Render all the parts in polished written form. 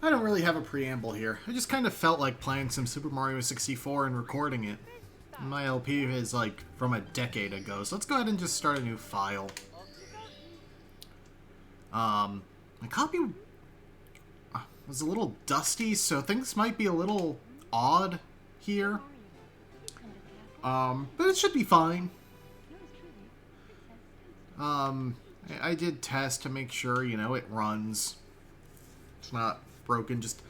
I don't really have a preamble here. I just kind of felt like playing some Super Mario 64 and recording it. My LP is like from a decade ago, so let's go ahead and just start a new file. My copy was a little dusty, so things might be a little odd here. But it should be fine. I did test to make sure, you know, it runs. It's not broken, just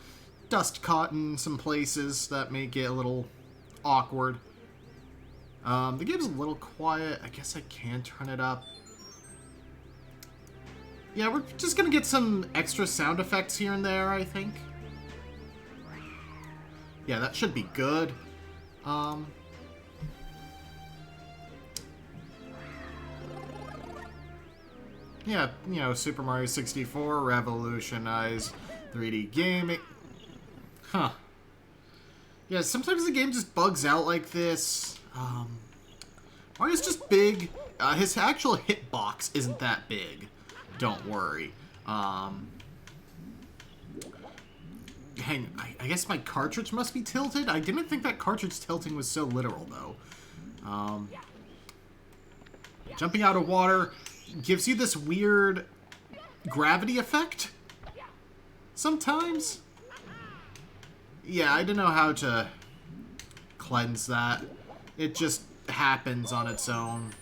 dust caught in some places that make it a little awkward. The game's a little quiet. I guess I can turn it up. Yeah, we're just gonna get some extra sound effects here and there, I think. Yeah, that should be good. Yeah, you know, Super Mario 64 revolutionized 3D gaming. Huh. Yeah, sometimes the game just bugs out like this. Mario's just big. His actual hitbox isn't that big. Don't worry. I guess my cartridge must be tilted? I didn't think that cartridge tilting was so literal, though. Jumping out of water gives you this weird gravity effect. Sometimes. Yeah, I don't know how to cleanse that. It just happens on its own.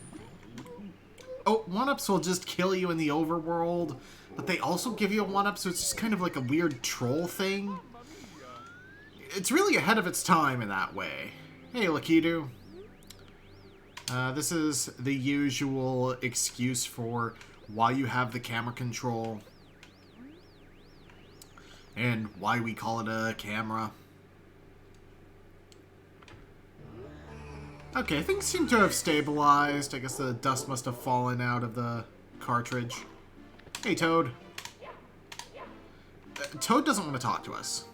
Oh, 1-ups will just kill you in the overworld, but they also give you a 1-up, so it's just kind of like a weird troll thing. It's really ahead of its time in that way. Hey, Lakitu. This is the usual excuse for why you have the camera control and why we call it a camera. Okay, things seem to have stabilized. I guess the dust must have fallen out of the cartridge. Hey, Toad. Toad doesn't want to talk to us.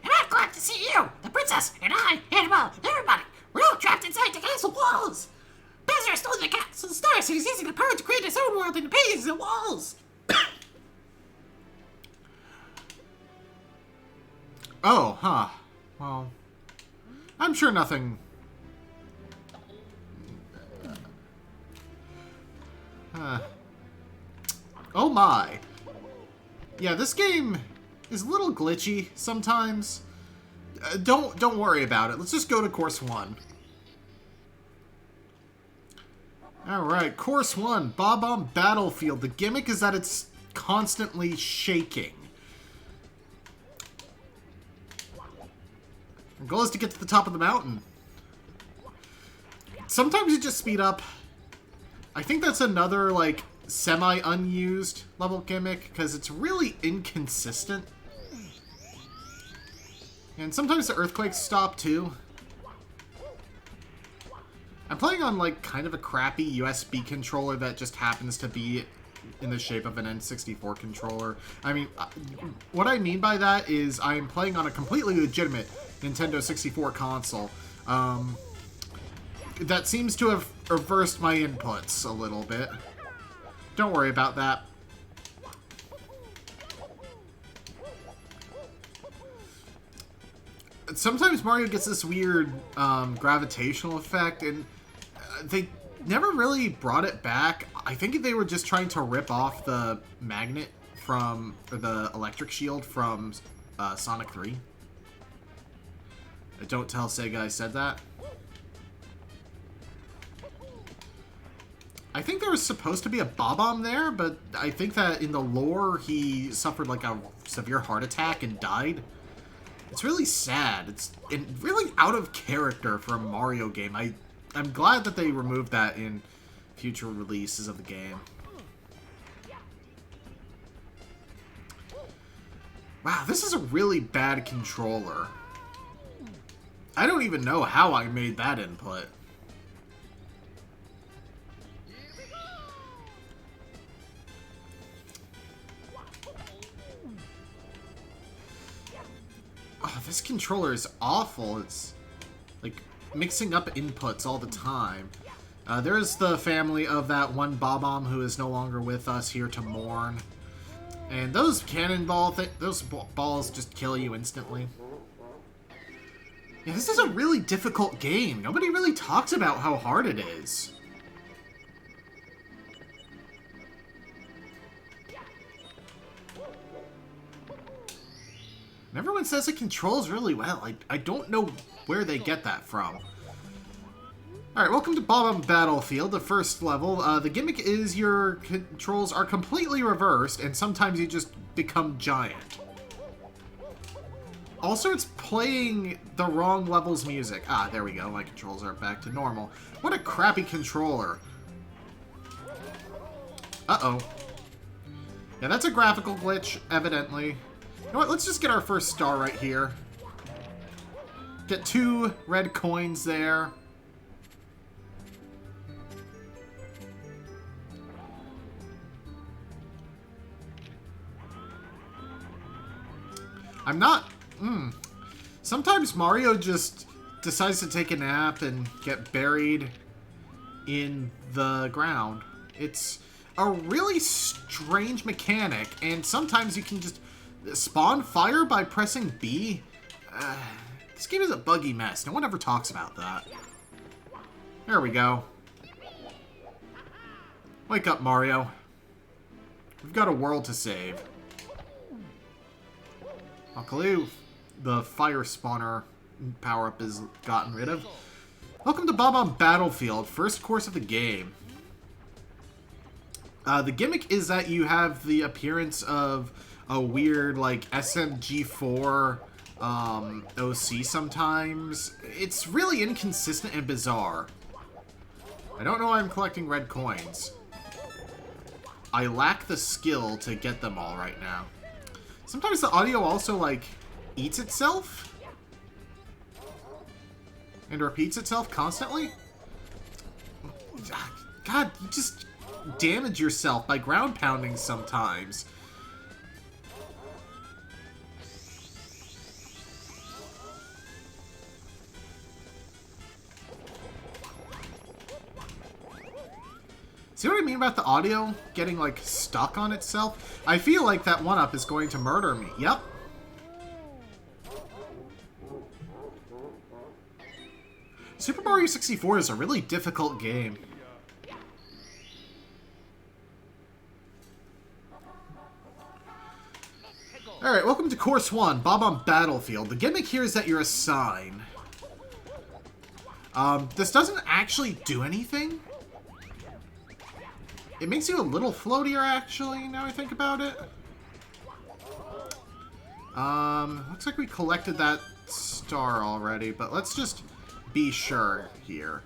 And I'm glad to see you, the princess, and I, Annabelle, and everybody. We're all trapped inside the castle walls. Bowser stole the castle stars, so he's using the power to create his own world and paints the walls. Oh, huh. Well, I'm sure nothing... Oh my. Yeah, this game is a little glitchy sometimes. Don't worry about it. Let's just go to course 1. Alright, course 1. Bob-omb Battlefield. The gimmick is that it's constantly shaking. Our goal is to get to the top of the mountain. Sometimes you just speed up. I think that's another, like, semi-unused level gimmick, because it's really inconsistent. And sometimes the earthquakes stop, too. I'm playing on, like, kind of a crappy USB controller that just happens to be in the shape of an N64 controller. I mean, what I mean by that is I'm playing on a completely legitimate Nintendo 64 console. That seems to have reversed my inputs a little bit. Don't worry about that. Sometimes Mario gets this weird gravitational effect, and they never really brought it back. I think they were just trying to rip off the magnet from, or the electric shield from Sonic 3. Don't tell Sega I said that. I think there was supposed to be a Bob-omb there, but I think that in the lore he suffered like a severe heart attack and died. It's really sad. It's really out of character for a Mario game. I'm glad that they removed that in future releases of the game. Wow, this is a really bad controller. I don't even know how I made that input. Oh, this controller is awful. It's like mixing up inputs all the time. There's the family of that one Bob-omb who is no longer with us here to mourn. And those cannonball those balls just kill you instantly. Yeah, this is a really difficult game. Nobody really talks about how hard it is. And everyone says it controls really well. I don't know where they get that from. Alright, welcome to Bob-omb Battlefield, the first level. The gimmick is your controls are completely reversed, and sometimes you just become giant. Also, it's playing the wrong level's music. Ah, there we go. My controls are back to normal. What a crappy controller. Uh-oh. Yeah, that's a graphical glitch, evidently. You know what? Let's just get our first star right here. Get 2 red coins there. I'm not... Sometimes Mario just decides to take a nap and get buried in the ground. It's a really strange mechanic, and sometimes you can just spawn fire by pressing B. This game is a buggy mess. No one ever talks about that. There we go. Wake up, Mario. We've got a world to save. Luckily, the fire spawner power-up is gotten rid of. Welcome to Bob-omb Battlefield, first course of the game. The gimmick is that you have the appearance of a weird, like, SMG4 OC sometimes. It's really inconsistent and bizarre. I don't know why I'm collecting red coins. I lack the skill to get them all right now. Sometimes the audio also, like, eats itself and repeats itself constantly. God, you just damage yourself by ground pounding sometimes. See what I mean about the audio getting, like, stuck on itself? I feel like that 1-up is going to murder me. Yep. Super Mario 64 is a really difficult game. Alright, welcome to Course 1, Bob-omb Battlefield. The gimmick here is that you're a sign. This doesn't actually do anything. It makes you a little floatier, actually, now I think about it. Looks like we collected that star already, but let's just be sure here.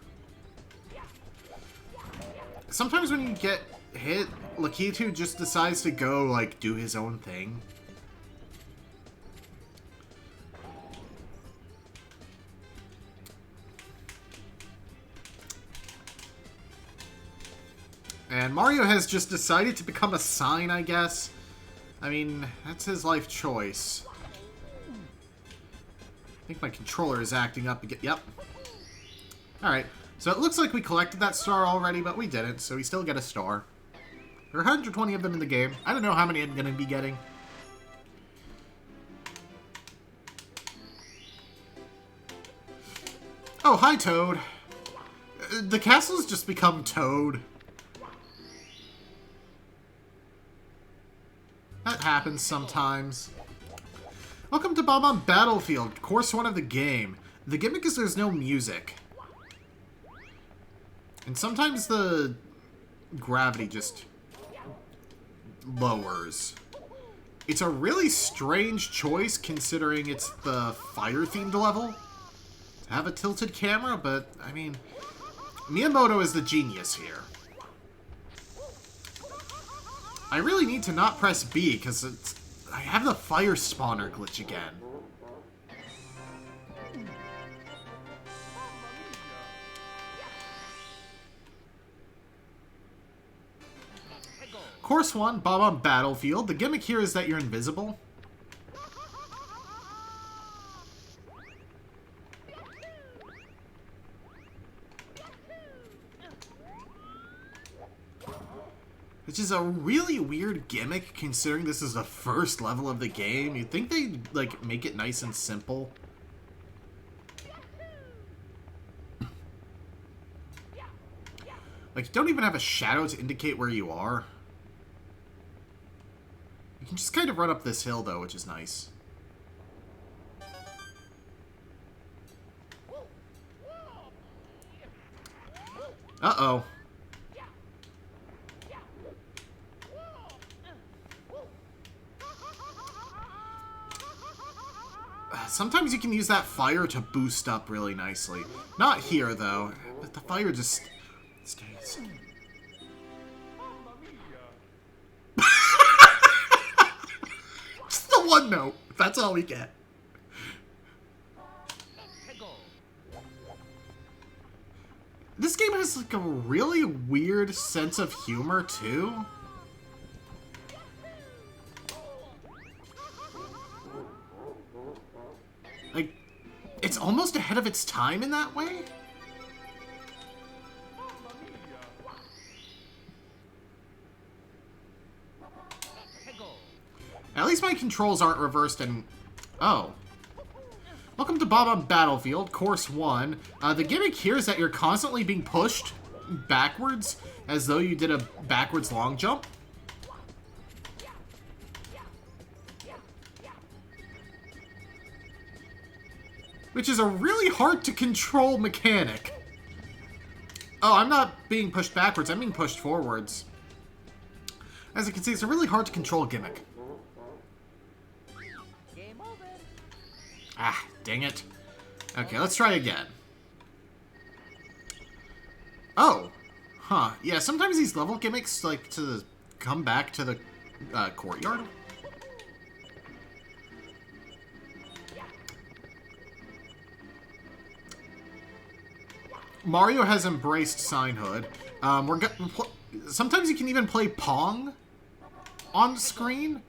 Sometimes when you get hit, Lakitu just decides to go, like, do his own thing. And Mario has just decided to become a sign, I guess. I mean, that's his life choice. I think my controller is acting up again. Yep. Alright, so it looks like we collected that star already, but we didn't, so we still get a star. There are 120 of them in the game. I don't know how many I'm going to be getting. Oh, hi, Toad. The castle's just become Toad. That happens sometimes. Welcome to Bob-omb Battlefield, Course 1 of the game. The gimmick is there's no music. And sometimes the gravity just lowers. It's a really strange choice considering it's the fire-themed level to have a tilted camera, but, I mean, Miyamoto is the genius here. I really need to not press B, because I have the fire spawner glitch again. Course 1, Bob-omb Battlefield. The gimmick here is that you're invisible. Which is a really weird gimmick, considering this is the first level of the game. You'd think they'd, like, make it nice and simple. Like, you don't even have a shadow to indicate where you are. You can just kind of run up this hill, though, which is nice. Uh-oh. Sometimes you can use that fire to boost up really nicely. Not here, though. But the fire just stays. Just the one note. That's all we get. This game has, like, a really weird sense of humor, too. Like, it's almost ahead of its time in that way. At least my controls aren't reversed and... Oh. Welcome to Bob-omb Battlefield, Course 1. The gimmick here is that you're constantly being pushed backwards, as though you did a backwards long jump. Which is a really hard to control mechanic. Oh, I'm not being pushed backwards, I'm being pushed forwards. As you can see, it's a really hard to control gimmick. Ah, dang it. Okay, let's try again. Oh. Huh. Yeah, sometimes these level gimmicks like to come back to the courtyard. Mario has embraced Signhood. Sometimes you can even play Pong on screen.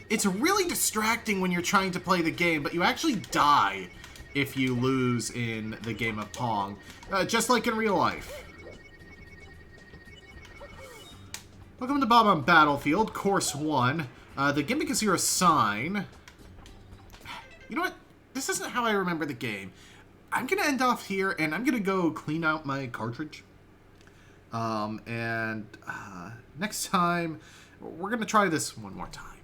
It's really distracting when you're trying to play the game, but you actually die if you lose in the game of Pong. Just like in real life. Welcome to Bob-omb Battlefield, Course 1. The gimmick is your sign. You know what? This isn't how I remember the game. I'm going to end off here, and I'm going to go clean out my cartridge. Next time, we're going to try this one more time.